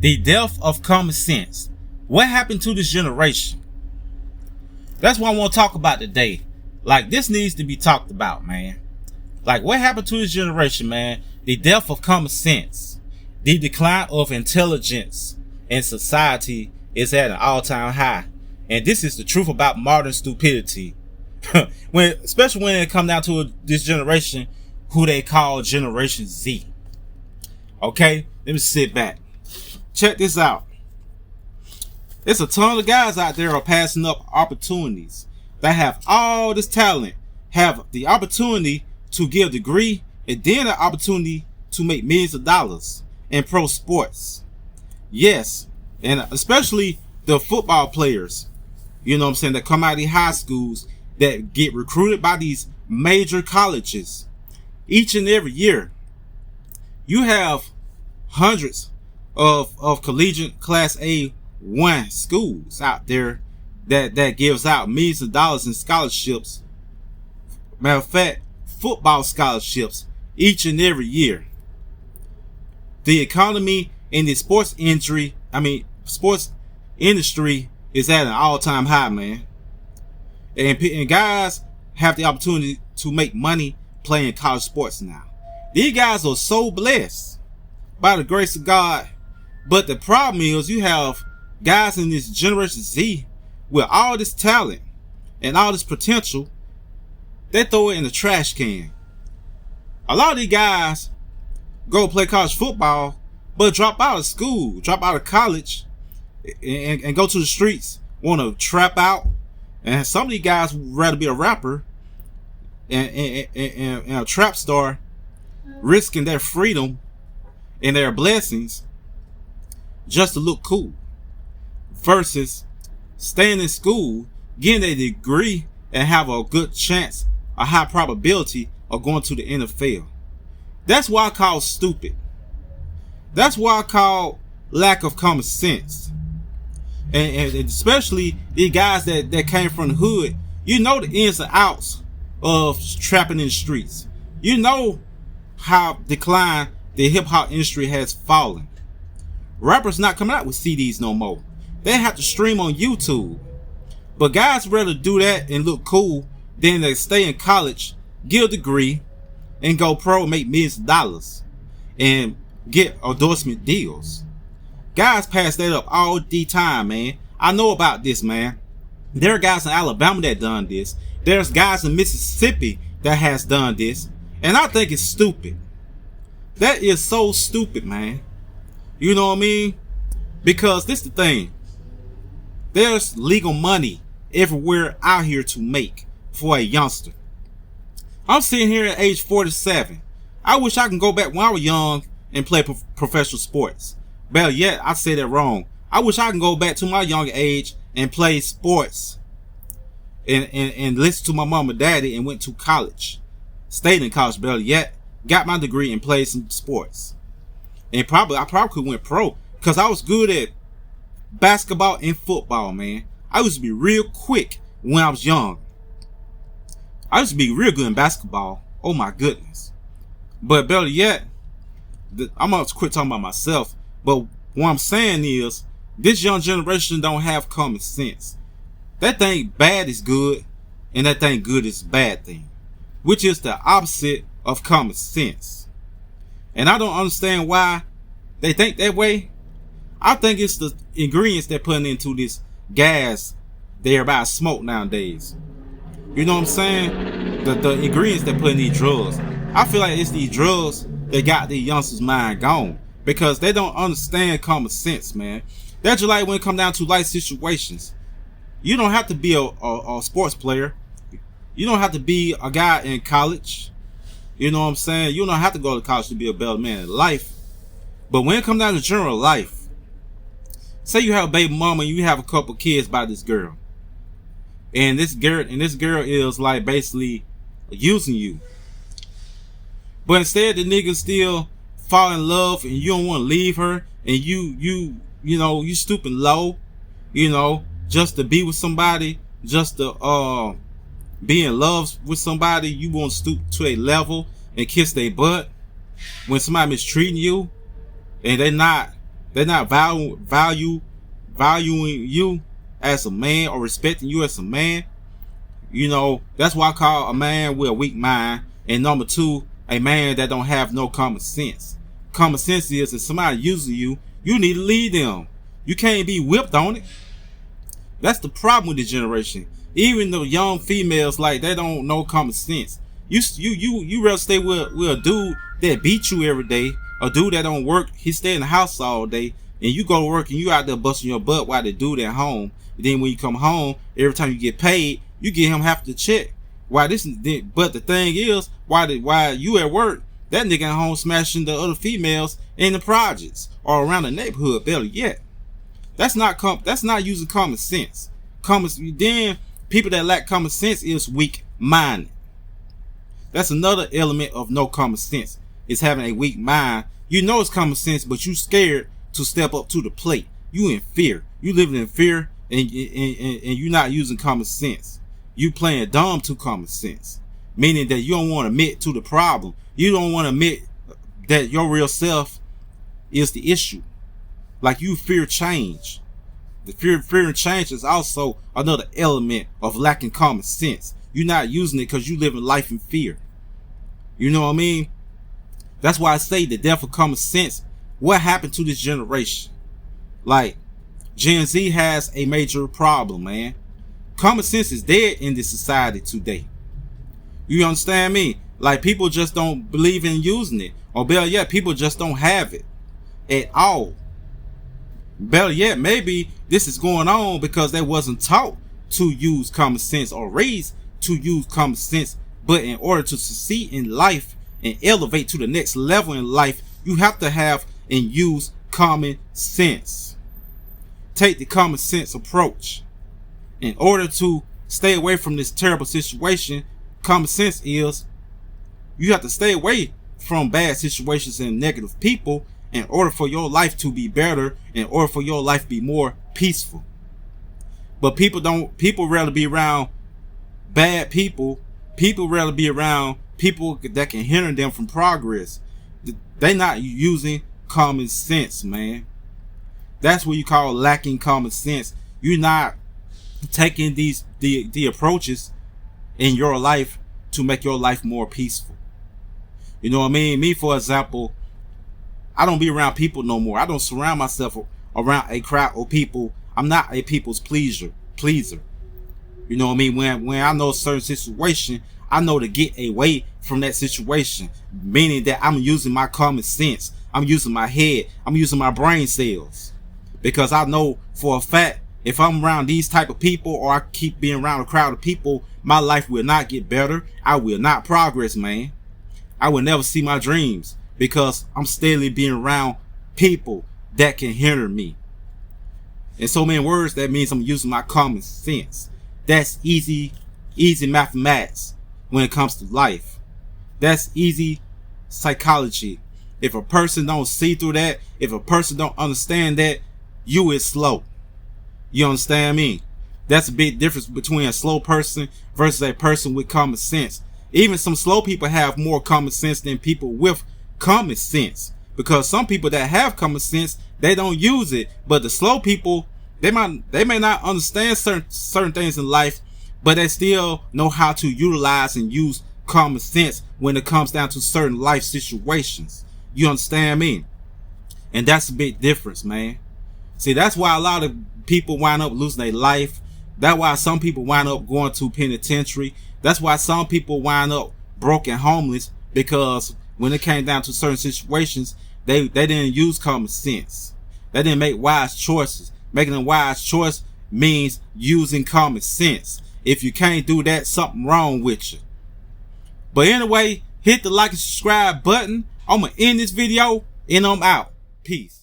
The death of common sense. What happened to this generation? That's what I want to talk about today. Like, this needs to be talked about, man. Like, what happened to this generation, man? The death of common sense. The decline of intelligence in society is at an all-time high. And this is the truth about modern stupidity. Especially when it comes down to this generation who they call Generation Z. Okay? Let me sit back. Check this out. There's a ton of guys out there are passing up opportunities that have all this talent, have the opportunity to get a degree, and then the opportunity to make millions of dollars in pro sports. Yes, and especially the football players, you know what I'm saying, that come out of the high schools that get recruited by these major colleges. Each and every year, you have hundreds of collegiate class A1 schools out there that gives out millions of dollars in scholarships. Matter of fact, football scholarships each and every year. The economy in the sports industry is at an all-time high, man. And guys have the opportunity to make money playing college sports now. These guys are so blessed by the grace of God. But the problem is you have guys in this Generation Z with all this talent and all this potential. They throw it in the trash can. A lot of these guys go play college football, but drop out of school, drop out of college, and go to the streets, want to trap out. And some of these guys would rather be a rapper and a trap star, risking their freedom and their blessings just to look cool, versus staying in school, getting a degree, and have a good chance, a high probability of going to the NFL. That's why I call stupid. That's why I call lack of common sense. And especially the guys that came from the hood, you know the ins and outs of trapping in the streets. You know how declined the hip hop industry has fallen. Rappers not coming out with CDs no more. They have to stream on YouTube. But guys rather do that and look cool than to stay in college, get a degree, and go pro and make millions of dollars and get endorsement deals. Guys pass that up all the time, man. I know about this, man. There are guys in Alabama that done this. There's guys in Mississippi that has done this. And I think it's stupid. That is so stupid, man. You know what I mean? Because this is the thing. There's legal money everywhere out here to make for a youngster. I'm sitting here at age 47. I wish I could go back when I was young and play professional sports. Better yet, I said that wrong. I wish I could go back to my young age and play sports and listen to my mom and daddy and went to college. Stayed in college, better yet, got my degree and played some sports. And I probably could went pro because I was good at basketball and football, man. I used to be real quick when I was young. I used to be real good in basketball. Oh my goodness. But better yet, I'm going to quit talking about myself. But what I'm saying is, this young generation don't have common sense. That thing bad is good, and that thing good is bad thing, which is the opposite of common sense. And I don't understand why they think that way. I think it's the ingredients they're putting into this gas they're about to smoke nowadays. You know what I'm saying? The ingredients they're putting in these drugs. I feel like it's these drugs that got the youngsters' mind gone. Because they don't understand common sense, man. That's just like when it comes down to life situations. You don't have to be a sports player. You don't have to be a guy in college. You know what I'm saying? You don't have to go to college to be a better man in life. But when it comes down to general life, say you have a baby mama and you have a couple kids by this girl. And this girl is like basically using you. But instead the nigga still fall in love and you don't want to leave her, and you stooping low, just to be with somebody, just to be in love with somebody. You want to stoop to a level and kiss their butt when somebody mistreating you and they're not They're not valuing you as a man or respecting you as a man. You know, that's why I call a man with a weak mind. And number two, a man that don't have no common sense. Common sense is if somebody using you, you need to lead them. You can't be whipped on it. That's the problem with the generation. Even the young females, like, they don't know common sense. You rather stay with a dude that beat you every day, a dude that don't work, he stay in the house all day, and you go to work and you out there busting your butt while the dude at home. And then when you come home, every time you get paid, you get him half the check. But the thing is, while you at work, that nigga at home smashing the other females in the projects or around the neighborhood. Better yet, that's not using common sense. Then people that lack common sense is weak minded. That's another element of no common sense, is having a weak mind. You know it's common sense, but you scared to step up to the plate. You in fear. You living in fear, and you're not using common sense. You playing dumb to common sense, meaning that you don't want to admit to the problem. You don't want to admit that your real self is the issue. Like, you fear change. The fear and change is also another element of lacking common sense. You're not using it because you live in life in fear. You know what I mean? That's why I say the death of common sense. What happened to this generation? Like, Gen Z has a major problem, man. Common sense is dead in this society today. You understand me? Like, people just don't believe in using it. Or better yet, people just don't have it at all. Better yet, maybe this is going on because they wasn't taught to use common sense or raised to use common sense. But in order to succeed in life and elevate to the next level in life, you have to have and use common sense. Take the common sense approach. In order to stay away from this terrible situation, common sense is you have to stay away from bad situations and negative people in order for your life to be better, in order for your life to be more peaceful. But people rather be around bad people. People rather be around people that can hinder them from progress. They not using common sense, man. That's what you call lacking common sense. You're not taking the approaches in your life to make your life more peaceful. You know what I mean? Me, for example, I don't be around people no more. I don't surround myself around a crowd of people. I'm not a people's pleaser. You know what I mean? When I know a certain situation, I know to get away from that situation, meaning that I'm using my common sense. I'm using my head. I'm using my brain cells, because I know for a fact if I'm around these type of people, or I keep being around a crowd of people, my life will not get better. I will not progress, man. I will never see my dreams, because I'm steadily being around people that can hinder me. In so many words, that means I'm using my common sense. That's easy mathematics when it comes to life. That's easy psychology. If a person don't see through that, if a person don't understand that, you is slow. You understand me? That's a big difference between a slow person versus a person with common sense. Even some slow people have more common sense than people with common sense, because some people that have common sense, they don't use it. But the slow people, they may not understand certain things in life, but they still know how to utilize and use common sense when it comes down to certain life situations. You understand me? And that's a big difference, man. See, that's why a lot of people wind up losing their life. That's why some people wind up going to penitentiary. That's why some people wind up broke and homeless, because when it came down to certain situations, they didn't use common sense. They didn't make wise choices. Making a wise choice means using common sense. If you can't do that, something wrong with you. But anyway, hit the like and subscribe button. I'm going to end this video and I'm out. Peace.